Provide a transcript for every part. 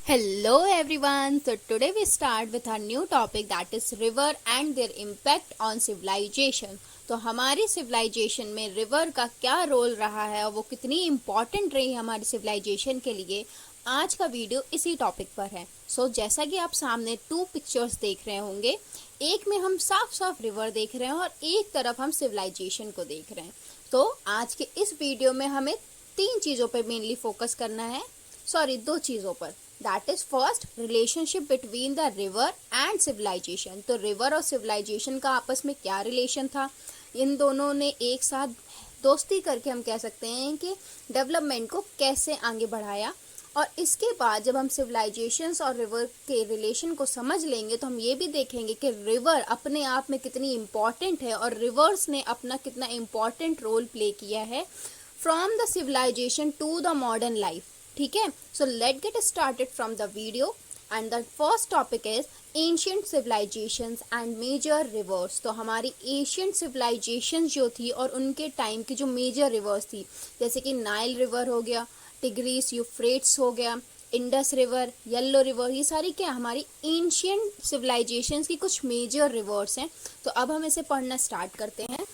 Hello everyone. So today we start with our new topic that is river and their impact on civilization. तो हमारी civilisation में river का क्या role रहा है और वो कितनी इम्पोर्टेंट रही है हमारी सिविलाइजेशन के लिए, आज का वीडियो इसी टॉपिक पर है। जैसा कि आप सामने 2 पिक्चर्स देख रहे होंगे, एक में हम साफ साफ रिवर देख रहे हैं और एक तरफ हम सिविलाइजेशन को देख रहे हैं। तो आज के इस वीडियो में हमें 3 चीज़ों पर मेनली फोकस करना है, 2 चीज़ों पर। That is first, relationship between the river and civilisation. तो रिवर और सिविलाइजेशन का आपस में क्या रिलेशन था, इन दोनों ने एक साथ दोस्ती करके हम कह सकते हैं कि डेवलपमेंट को कैसे आगे बढ़ाया। और इसके बाद जब हम सिविलाइजेशंस और रिवर के रिलेशन को समझ लेंगे तो हम ये भी देखेंगे कि रिवर अपने आप में कितनी इम्पॉर्टेंट है और रिवर्स ने अपना कितना इम्पॉर्टेंट रोल प्ले किया है from the civilisation to the modern life. ठीक है, so let get started from the video and the first topic is ancient civilisations and major rivers. तो हमारी एंशिएंट सिविलाइजेशन जो थी और उनके टाइम की जो मेजर रिवर्स थी, जैसे कि नाइल रिवर हो गया, टिग्रीस यूफ्रेट्स हो गया, इंडस रिवर, येलो रिवर, ये सारी क्या हमारी एंशिएंट सिविलाइजेशंस की कुछ मेजर रिवर्स हैं। तो अब हम इसे पढ़ना स्टार्ट करते हैं।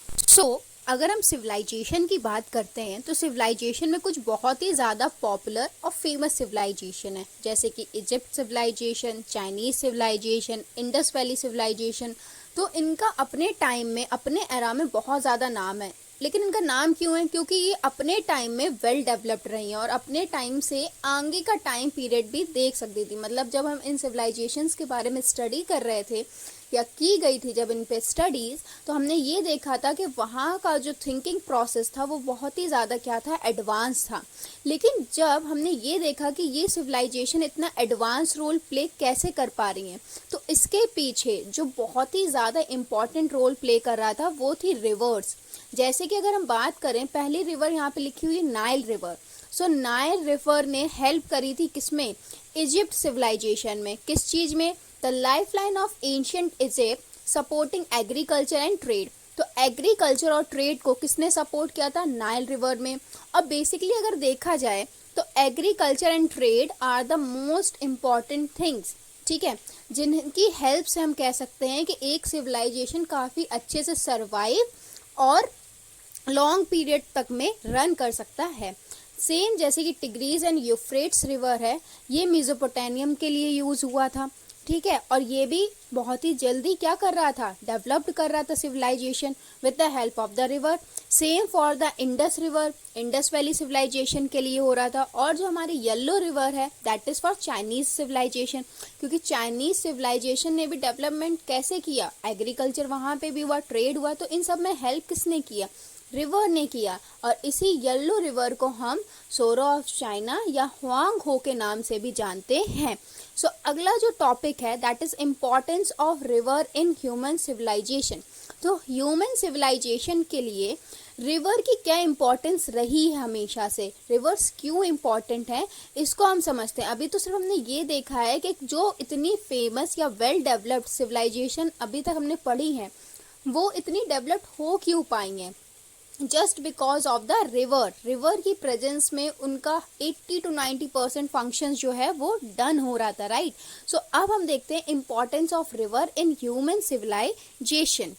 अगर हम सिविलाइजेशन की बात करते हैं तो सिविलाइजेशन में कुछ बहुत ही ज़्यादा पॉपुलर और फेमस सिविलाइजेशन है, जैसे कि Egypt civilisation, Chinese civilisation, Indus valley civilisation. तो इनका अपने टाइम में, अपने एरा में बहुत ज़्यादा नाम है। लेकिन इनका नाम क्यों है? क्योंकि ये अपने टाइम में वेल डेवलप्ड रही हैं और अपने टाइम से आगे का टाइम पीरियड भी देख सकती थी। मतलब जब हम इन सिविलाइजेशंस के बारे में स्टडी कर रहे थे या की गई थी जब इन पे स्टडीज़, तो हमने ये देखा था कि वहाँ का जो थिंकिंग प्रोसेस था वो बहुत ही ज़्यादा क्या था, एडवांस था। लेकिन जब हमने ये देखा कि ये सिविलाइजेशन इतना एडवांस रोल प्ले कैसे कर पा रही हैं, तो इसके पीछे जो बहुत ही ज़्यादा इम्पॉर्टेंट रोल प्ले कर रहा था वो थी रिवर्स। जैसे कि अगर हम बात करें, पहली रिवर यहाँ पे लिखी हुई है नाइल रिवर। नाइल रिवर ने हेल्प करी थी किसमें? इजिप्ट सिविलाइजेशन में। किस चीज़ में? The lifeline of ancient Egypt supporting agriculture and trade. तो एग्रीकल्चर और ट्रेड को किसने सपोर्ट किया था? नाइल रिवर में। अब बेसिकली अगर देखा जाए तो agriculture and trade are the most important things, ठीक है, जिनकी हेल्प से हम कह सकते हैं कि एक सिविलाइजेशन काफ़ी अच्छे से सर्वाइव और लॉन्ग पीरियड तक में रन कर सकता है। सेम जैसे कि टिग्रीज एंड यूफ्रेट्स रिवर है, ये मेसोपोटामियम के लिए यूज हुआ था, ठीक है, और ये भी बहुत ही जल्दी क्या कर रहा था, डेवलप्ड कर रहा था civilisation with the help of the river. Same for the Indus river, Indus valley civilisation के लिए हो रहा था। और जो हमारी येलो रिवर है that is for Chinese civilisation, क्योंकि चाइनीज सिविलाइजेशन ने भी डेवलपमेंट कैसे किया, एग्रीकल्चर वहाँ पे भी हुआ, ट्रेड हुआ, तो इन सब में हेल्प किसने किया? रिवर ने किया। और इसी येलो रिवर को हम सोरो ऑफ चाइना या हुआंग हो के नाम से भी जानते हैं। अगला जो टॉपिक है that is importance of river in human civilisation. तो ह्यूमन सिविलाइजेशन के लिए रिवर की क्या इम्पोर्टेंस रही है हमेशा से, रिवर्स क्यों इम्पोर्टेंट है, इसको हम समझते हैं। अभी तो सिर्फ हमने ये देखा है कि जो इतनी फेमस या वेल डेवलप्ड सिविलाइजेशन अभी तक हमने पढ़ी है वो इतनी डेवलप्ड हो क्यों पाई हैं, just because of the river. River की प्रेजेंस में उनका 80 to 90% फंक्शन जो है वो डन हो रहा था, राइट। अब हम देखते हैं importance of river in human civilisation.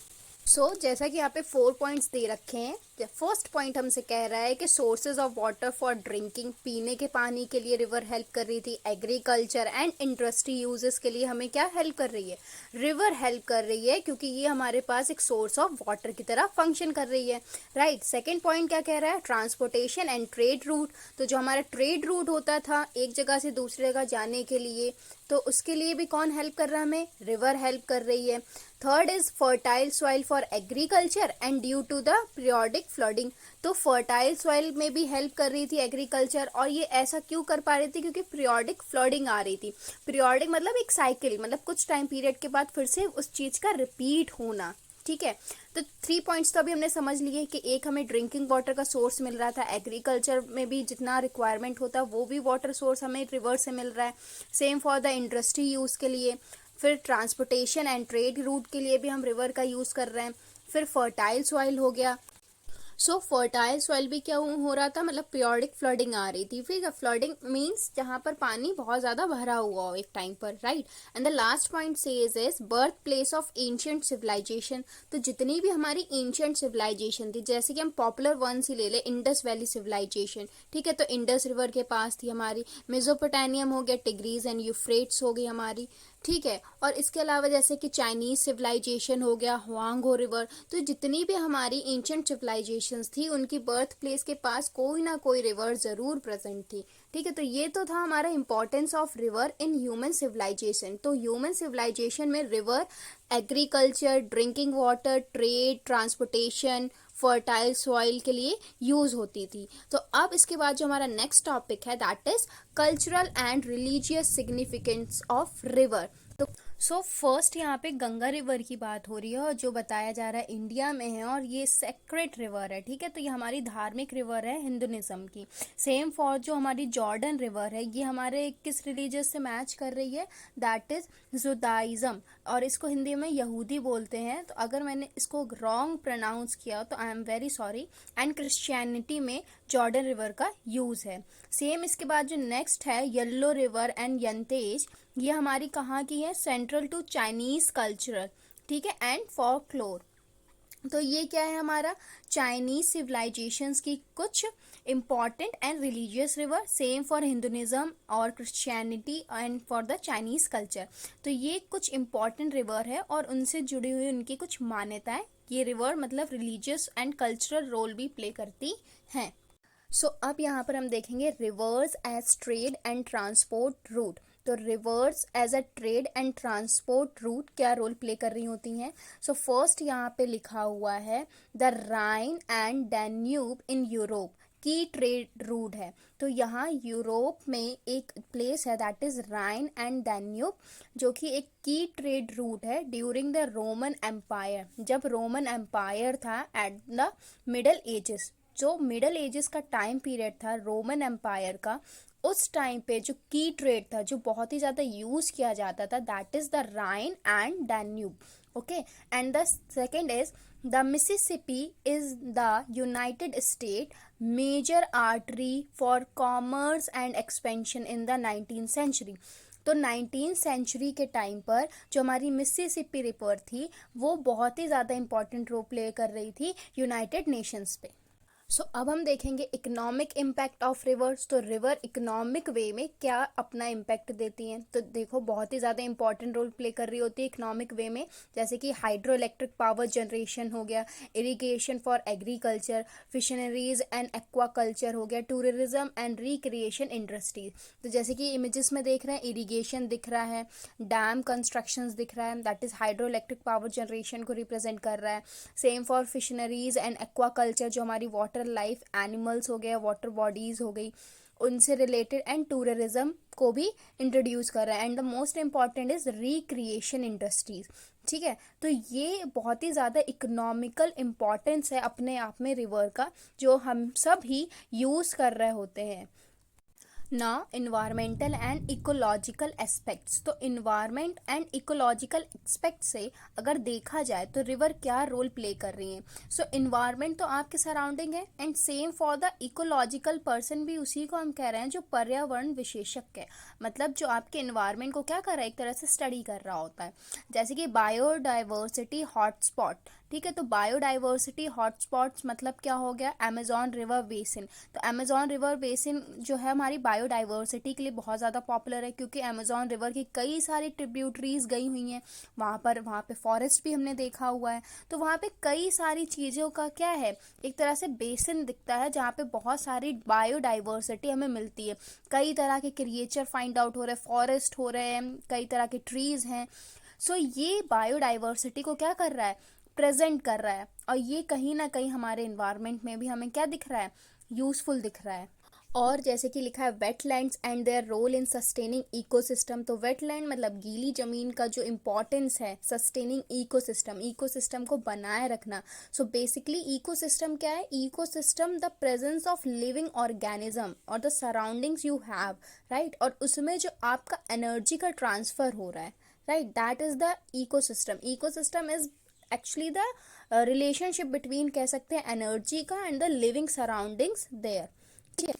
जैसा कि यहाँ पे 4 पॉइंट्स दे रखे हैं। फर्स्ट पॉइंट हमसे कह रहा है कि sources of water for drinking, पीने के पानी के लिए रिवर हेल्प कर रही थी। एग्रीकल्चर एंड इंडस्ट्री यूजेस के लिए हमें क्या हेल्प कर रही है, रिवर हेल्प कर रही है, क्योंकि ये हमारे पास एक सोर्स ऑफ वाटर की तरह फंक्शन कर रही है, राइट। सेकेंड पॉइंट क्या कह रहा है, ट्रांसपोर्टेशन एंड ट्रेड रूट। तो जो हमारा ट्रेड रूट होता था एक जगह से दूसरी जगह जाने के लिए, तो उसके लिए भी कौन हेल्प कर रहा है हमें, रिवर हेल्प कर रही है। Third is fertile soil for agriculture and due to the periodic flooding. तो फर्टाइल सॉइल में भी हेल्प कर रही थी एग्रीकल्चर, और ये ऐसा क्यों कर पा रही थी, क्योंकि पीरियोडिक फ्लडिंग आ रही थी। पीरियोडिक मतलब एक साइकिल, मतलब कुछ टाइम पीरियड के बाद फिर से उस चीज का रिपीट होना, ठीक है। तो 3 पॉइंट्स तो अभी हमने समझ लिए कि एक हमें ड्रिंकिंग वाटर का सोर्स मिल रहा था, एग्रीकल्चर में भी जितना रिक्वायरमेंट होता है वो भी वाटर सोर्स हमें रिवर से मिल रहा है। Same for the industry use के लिए, फिर ट्रांसपोर्टेशन एंड ट्रेड रूट के लिए भी हम रिवर का यूज कर रहे हैं। फिर फर्टाइल सॉइल हो गया, सो फर्टाइल सॉइल भी क्या हो रहा था, मतलब पीरियोडिक फ्लडिंग आ रही थी। फिर फ्लडिंग मींस जहाँ पर पानी बहुत ज्यादा भरा हुआ हो एक टाइम पर, right. And the last point says is birth place of ancient civilisation. तो जितनी भी हमारी एंशियंट सिविलाइजेशन थी, जैसे कि हम पॉपुलर वंस ही ले ले, इंडस वैली सिविलाइजेशन, ठीक है, तो इंडस रिवर के पास थी हमारी। मेसोपोटामियम हो गया, टिग्रीज एंड यूफ्रेट्स हो गई हमारी, ठीक है। और इसके अलावा जैसे कि चाइनीज सिविलाइजेशन हो गया, हुआंगहो रिवर। तो जितनी भी हमारी एंशियंट सिविलाइजेशंस थी, उनकी बर्थ प्लेस के पास कोई ना कोई रिवर जरूर प्रेजेंट थी, ठीक है। तो ये तो था हमारा importance of river in human civilisation. तो ह्यूमन सिविलाइजेशन में river agriculture, drinking water, trade, transportation, fertile soil के लिए यूज होती थी। तो अब इसके बाद जो हमारा नेक्स्ट टॉपिक है that is cultural and religious significance of river. तो सो फर्स्ट यहाँ पे गंगा रिवर की बात हो रही है, और जो बताया जा रहा है इंडिया में है, और ये सेक्रेट रिवर है, ठीक है। तो ये हमारी धार्मिक रिवर है हिंदुइज्म की। सेम फॉर जो हमारी जॉर्डन रिवर है, ये हमारे किस रिलीजियस से मैच कर रही है, दैट इज जुदाइज्म, और इसको हिंदी में यहूदी बोलते हैं। तो अगर मैंने इसको रॉन्ग प्रोनाउंस किया तो I am very sorry. And Christianity में जॉर्डन रिवर का यूज है। सेम इसके बाद जो नेक्स्ट है येलो रिवर एंड यंतेज, ये हमारी कहाँ की है, सेंट्रल टू चाइनीज कल्चरल, ठीक है, एंड फोल्कलोर। तो ये क्या है हमारा, चाइनीज सिविलाइजेशंस की कुछ important and religious river, same for Hinduism और Christianity and for the Chinese culture. तो ये कुछ इंपॉर्टेंट रिवर है और उनसे जुड़ी हुई उनकी कुछ मान्यताएं, ये रिवर मतलब रिलीजियस एंड कल्चरल रोल भी प्ले करती हैं। सो अब यहाँ पर हम देखेंगे rivers as trade and transport route. तो rivers as a trade and transport route क्या रोल प्ले कर रही होती हैं। सो फर्स्ट यहाँ पे लिखा हुआ है the Rhine and Danube in Europe की ट्रेड रूट है। तो यहाँ यूरोप में एक प्लेस है that is Rhine and Danube, जो कि एक की ट्रेड रूट है ड्यूरिंग द रोमन एम्पायर। जब रोमन एम्पायर था एट द मिडल एजेस, जो मिडल एजेस का टाइम पीरियड था रोमन एम्पायर का, उस टाइम पे जो की ट्रेड था, जो बहुत ही ज़्यादा यूज किया जाता था, that is the Rhine and Danube, okay. And the second is the Mississippi is the United State major artery for commerce and expansion in the 19th century. तो 19th सेंचुरी के time पर जो हमारी Mississippi river थी, वो बहुत ही ज़्यादा important role play कर रही थी यूनाइटेड नेशंस पे। सो अब हम देखेंगे इकोनॉमिक इम्पैक्ट ऑफ रिवर्स। तो रिवर इकोनॉमिक वे में क्या अपना इम्पैक्ट देती हैं, तो देखो बहुत ही ज़्यादा इंपॉर्टेंट रोल प्ले कर रही होती है इकोनॉमिक वे में, जैसे कि हाइड्रो इलेक्ट्रिक पावर जनरेशन हो गया, irrigation for agriculture, fisheries and aquaculture हो गया, टूरिज्म एंड रिक्रिएशन इंडस्ट्रीज। तो जैसे कि इमेजेस में देख रहे हैं, इरिगेशन दिख रहा है, डैम कंस्ट्रक्शंस दिख रहा है, that is hydro electric power generation को रिप्रेजेंट कर रहा है। सेम फॉर फिशनरीज एंड एक्वाकल्चर, जो हमारी वाटर लाइफ एनिमल्स हो गया, वाटर बॉडीज हो गई, उनसे रिलेटेड, एंड टूरिज्म को भी इंट्रोड्यूस कर रहा है। And the most important is recreation industries, ठीक है। तो ये बहुत ही ज़्यादा इकोनॉमिकल इम्पॉर्टेंस है अपने आप में रिवर का, जो हम सब ही यूज़ कर रहे होते हैं। Now environmental and ecological aspects. तो इन्वायरमेंट एंड इकोलॉजिकल एस्पेक्ट से अगर देखा जाए तो रिवर क्या रोल प्ले कर रही है। सो इन्वायरमेंट तो आपके सराउंडिंग है, and same for the ecological person भी उसी को हम कह रहे हैं जो पर्यावरण विशेषज्ञ है, मतलब जो आपके इन्वायरमेंट को क्या कर रहा है, एक तरह से स्टडी कर रहा होता है। जैसे कि बायोडाइवर्सिटी हॉटस्पॉट, ठीक है। तो बायोडाइवर्सिटी हॉटस्पॉट्स मतलब क्या हो गया, अमेजॉन रिवर बेसिन। तो अमेजॉन रिवर बेसिन जो है हमारी बायोडाइवर्सिटी के लिए बहुत ज़्यादा पॉपुलर है, क्योंकि अमेजॉन रिवर की कई सारी ट्रिब्यूटरीज गई हुई हैं वहाँ पे फॉरेस्ट भी हमने देखा हुआ है। तो वहाँ पे कई सारी चीज़ों का क्या है, एक तरह से बेसिन दिखता है जहाँ पे बहुत सारी बायोडाइवर्सिटी हमें मिलती है, कई तरह के क्रिएचर फाइंड आउट हो रहे हैं, फॉरेस्ट हो रहे हैं, कई तरह के ट्रीज हैं। सो ये बायोडाइवर्सिटी को क्या कर रहा है, प्रेजेंट कर रहा है, और ये कहीं ना कहीं हमारे इन्वायरमेंट में भी हमें क्या दिख रहा है, यूजफुल दिख रहा है। और जैसे कि लिखा है wetlands and their role in sustaining ecosystem. तो वेटलैंड मतलब गीली जमीन का जो इम्पोर्टेंस है सस्टेनिंग इकोसिस्टम, इकोसिस्टम को बनाए रखना। सो बेसिकली इकोसिस्टम क्या है, ecosystem the presence of living organism और the surroundings you have, right, और उसमें जो आपका एनर्जी का ट्रांसफर हो रहा है, right, that is the ecosystem. Ecosystem is actually the relationship between कह सकते हैं एनर्जी का and the living surroundings there. ठीक है,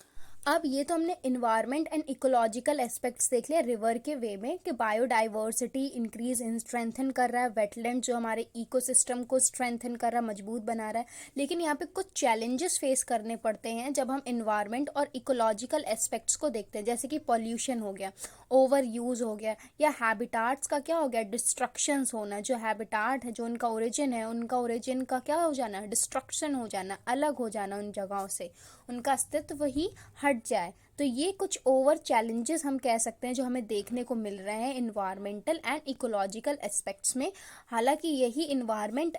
अब ये तो हमने इन्वायरमेंट एंड इकोलॉजिकल एस्पेक्ट्स देख लिया रिवर के वे में कि बायोडाइवर्सिटी इंक्रीज इन स्ट्रेंथन कर रहा है, वेटलैंड जो हमारे इकोसिस्टम को स्ट्रेंथन कर रहा है, मजबूत बना रहा है। लेकिन यहाँ पे कुछ चैलेंजेस फेस करने पड़ते हैं जब हम इन्वायरमेंट और इकोलॉजिकल एस्पेक्ट्स को देखते हैं, जैसे कि पॉल्यूशन हो गया, ओवर यूज हो गया, या हैबिटाट्स का क्या हो गया, डिस्ट्रक्शंस होना। जो हैबिटाट है, जो उनका ओरिजिन है, उनका ओरिजिन का क्या हो जाना, डिस्ट्रक्शन हो जाना, अलग हो जाना उन जगहों से, उनका अस्तित्व ही हट जाए। तो ये कुछ ओवर चैलेंजेस हम कह सकते हैं जो हमें देखने को मिल रहे हैं इन्वायरमेंटल एंड इकोलॉजिकल एस्पेक्ट्स में। हालांकि यही इन्वायरमेंट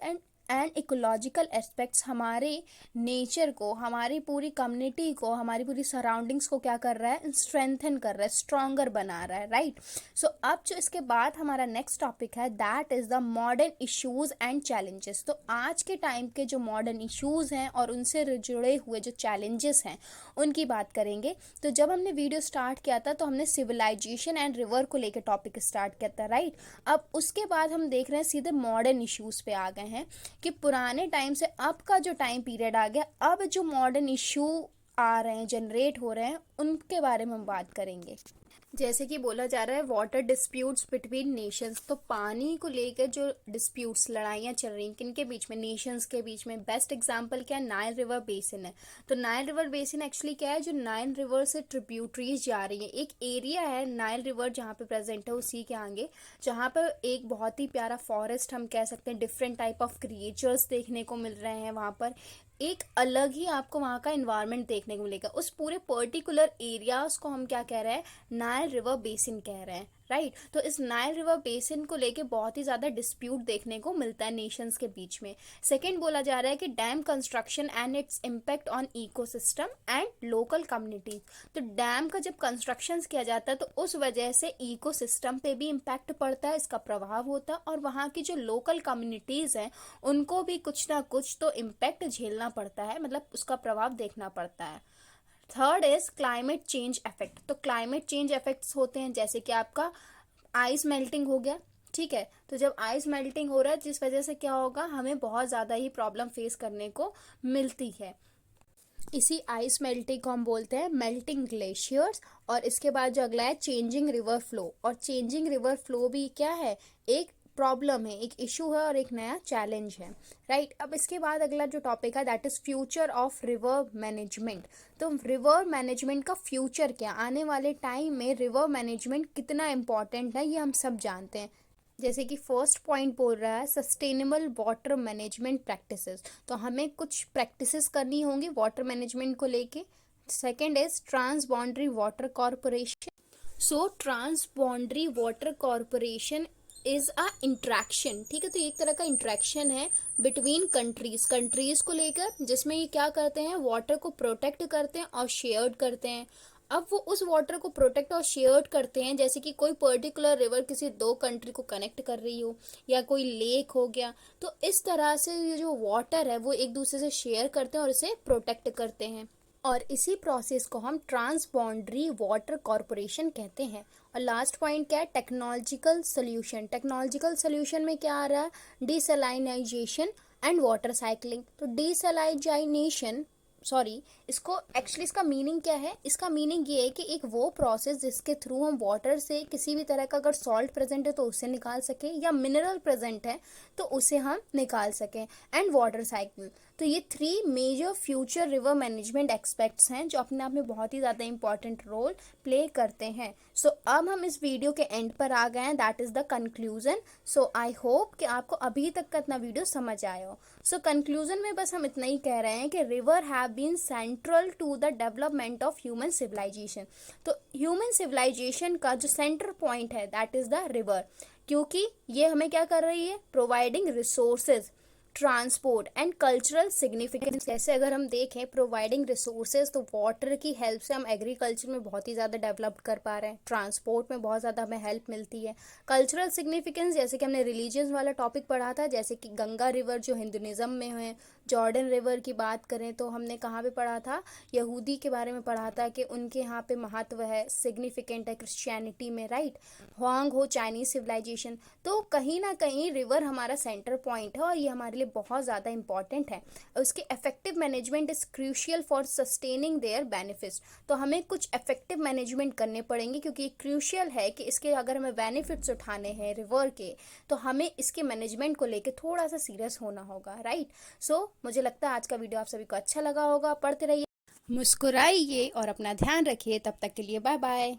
एंड इकोलॉजिकल एस्पेक्ट्स हमारे नेचर को, हमारी पूरी कम्युनिटी को, हमारी पूरी सराउंडिंग्स को क्या कर रहा है, स्ट्रेंथन कर रहा है, स्ट्रॉन्गर बना रहा है, राइट। सो अब जो इसके बाद हमारा नेक्स्ट टॉपिक है that is the modern issues and challenges. तो आज के टाइम के जो मॉडर्न इश्यूज हैं और उनसे जुड़े हुए जो चैलेंजेस हैं उनकी बात करेंगे। तो जब हमने वीडियो स्टार्ट किया था तो हमने सिविलाइजेशन एंड रिवर को लेकर टॉपिक स्टार्ट किया था, राइट। अब उसके बाद हम देख रहे हैं सीधे मॉडर्न इश्यूज पे आ गए हैं कि पुराने टाइम से अब का जो टाइम पीरियड आ गया, अब जो मॉडर्न इश्यू आ रहे हैं, जनरेट हो रहे हैं, उनके बारे में हम बात करेंगे। जैसे कि बोला जा रहा है वाटर डिस्प्यूट्स बिटवीन नेशंस। तो पानी को लेकर जो डिस्प्यूट्स, लड़ाइयाँ चल रही हैं किनके बीच में, नेशंस के बीच में। बेस्ट एग्जांपल क्या है, नाइल रिवर बेसिन है। तो नाइल रिवर बेसिन एक्चुअली क्या है, जो नाइल रिवर से ट्रिब्यूटरीज जा रही है, एक एरिया है नाइल रिवर जहाँ पे प्रेजेंट है, उसी के आगे, जहाँ पर एक बहुत ही प्यारा फॉरेस्ट हम कह सकते हैं, डिफरेंट टाइप ऑफ क्रिएचर्स देखने को मिल रहे हैं वहाँ पर। एक अलग ही आपको वहाँ का इन्वायरमेंट देखने को मिलेगा। उस पूरे पर्टिकुलर एरियाज को हम क्या कह रहे हैं, नाइल रिवर बेसिन कह रहे हैं, राइट। तो इस नाइल रिवर बेसिन को लेके बहुत ही ज़्यादा डिस्प्यूट देखने को मिलता है नेशंस के बीच में। सेकेंड बोला जा रहा है कि dam construction and its impact on ecosystem and local community. तो डैम का जब कंस्ट्रक्शन किया जाता है तो उस वजह से इकोसिस्टम पे भी इम्पैक्ट पड़ता है, इसका प्रभाव होता है, और वहाँ की जो लोकल कम्युनिटीज़ हैं उनको भी कुछ ना कुछ तो इम्पैक्ट झेलना पड़ता है, मतलब उसका प्रभाव देखना पड़ता है। Third is climate change effect. तो क्लाइमेट चेंज इफेक्ट्स होते हैं जैसे कि आपका आइस मेल्टिंग हो गया, ठीक है। तो जब आइस मेल्टिंग हो रहा है जिस वजह से क्या होगा, हमें बहुत ज़्यादा ही प्रॉब्लम फेस करने को मिलती है। इसी आइस मेल्टिंग को हम बोलते हैं मेल्टिंग ग्लेशियर्स। और इसके बाद जो अगला है चेंजिंग रिवर फ्लो। और चेंजिंग रिवर फ्लो भी क्या है, एक प्रॉब्लम है, एक इशू है और एक नया चैलेंज है, राइट। अब इसके बाद अगला जो टॉपिक है that is future of river management. तो रिवर मैनेजमेंट का फ्यूचर क्या, आने वाले टाइम में रिवर मैनेजमेंट कितना इम्पोर्टेंट है, ये हम सब जानते हैं। जैसे कि फर्स्ट पॉइंट बोल रहा है सस्टेनेबल वाटर मैनेजमेंट प्रैक्टिसेस। तो हमें कुछ प्रैक्टिसेस करनी होंगी वाटर मैनेजमेंट को लेके। Second is trans boundary water corporation. So trans boundary water corporation is a interaction, ठीक है। तो एक तरह का इंट्रैक्शन है बिटवीन कंट्रीज को लेकर, जिसमें ये क्या करते हैं, वाटर को प्रोटेक्ट करते हैं और शेयर्ड करते हैं। अब वो उस वाटर को प्रोटेक्ट और शेयर्ड करते हैं, जैसे कि कोई पर्टिकुलर रिवर किसी दो कंट्री को कनेक्ट कर रही हो, या कोई लेक हो गया, तो इस तरह से ये जो वाटर है वो एक दूसरे से शेयर करते हैं और इसे प्रोटेक्ट करते हैं। और इसी प्रोसेस को हम ट्रांस बाउंड्री वाटर कॉरपोरेशन कहते हैं। और लास्ट पॉइंट क्या है, टेक्नोलॉजिकल सोल्यूशन। टेक्नोलॉजिकल सोल्यूशन में क्या आ रहा है, डिसलाइनाइजेशन एंड वाटर साइक्लिंग। तो डिसलाइनाइजेशन, सॉरी, इसको एक्चुअली इसका मीनिंग क्या है, इसका मीनिंग ये है कि एक वो प्रोसेस जिसके थ्रू हम वाटर से किसी भी तरह का अगर सॉल्ट प्रेजेंट है तो उसे निकाल सकें, या मिनरल प्रेजेंट है तो उसे हम निकाल सकें, एंड वाटर साइकिल। तो ये three major future river management expects हैं जो अपने आप में बहुत ही ज़्यादा इंपॉर्टेंट रोल प्ले करते हैं। सो अब हम इस वीडियो के एंड पर आ गए हैं, that is the conclusion. So I hope कि आपको अभी तक का इतना वीडियो समझ आया हो। सो कंक्लूजन में बस हम इतना ही कह रहे हैं कि river have been central to the development of human civilisation. तो ह्यूमन सिविलाइजेशन का जो सेंटर पॉइंट है दैट इज़ द रिवर, क्योंकि ये हमें क्या कर रही है, providing resources, transport and cultural significance. जैसे अगर हम देखें प्रोवाइडिंग रिसोर्सेज, तो वाटर की हेल्प से हम एग्रीकल्चर में बहुत ही ज़्यादा डेवलप कर पा रहे हैं, ट्रांसपोर्ट में बहुत ज़्यादा हमें हेल्प मिलती है। कल्चरल सिग्निफिकेंस जैसे कि हमने रिलीजियस वाला टॉपिक पढ़ा था, जैसे कि गंगा रिवर जो हिंदुइज्म में है, जॉर्डन रिवर की बात करें तो हमने कहाँ पे पढ़ा था, यहूदी के बारे में पढ़ा था कि उनके यहाँ पे महत्व है, सिग्निफिकेंट है क्रिश्चियनिटी में, राइट। हुआंग हो चाइनीज सिविलाइजेशन। तो कहीं ना कहीं रिवर हमारा सेंटर पॉइंट है और ये हमारे लिए बहुत ज़्यादा इंपॉर्टेंट है। उसके effective management is crucial for sustaining their benefits. तो हमें कुछ इफेक्टिव मैनेजमेंट करने पड़ेंगे, क्योंकि ये क्रूशियल है कि इसके अगर हमें बेनिफिट्स उठाने हैं रिवर के, तो हमें इसके मैनेजमेंट को लेकर थोड़ा सा सीरियस होना होगा, राइट। सो मुझे लगता है आज का वीडियो आप सभी को अच्छा लगा होगा। पढ़ते रहिए, मुस्कुराइए और अपना ध्यान रखिए। तब तक के लिए बाय बाय।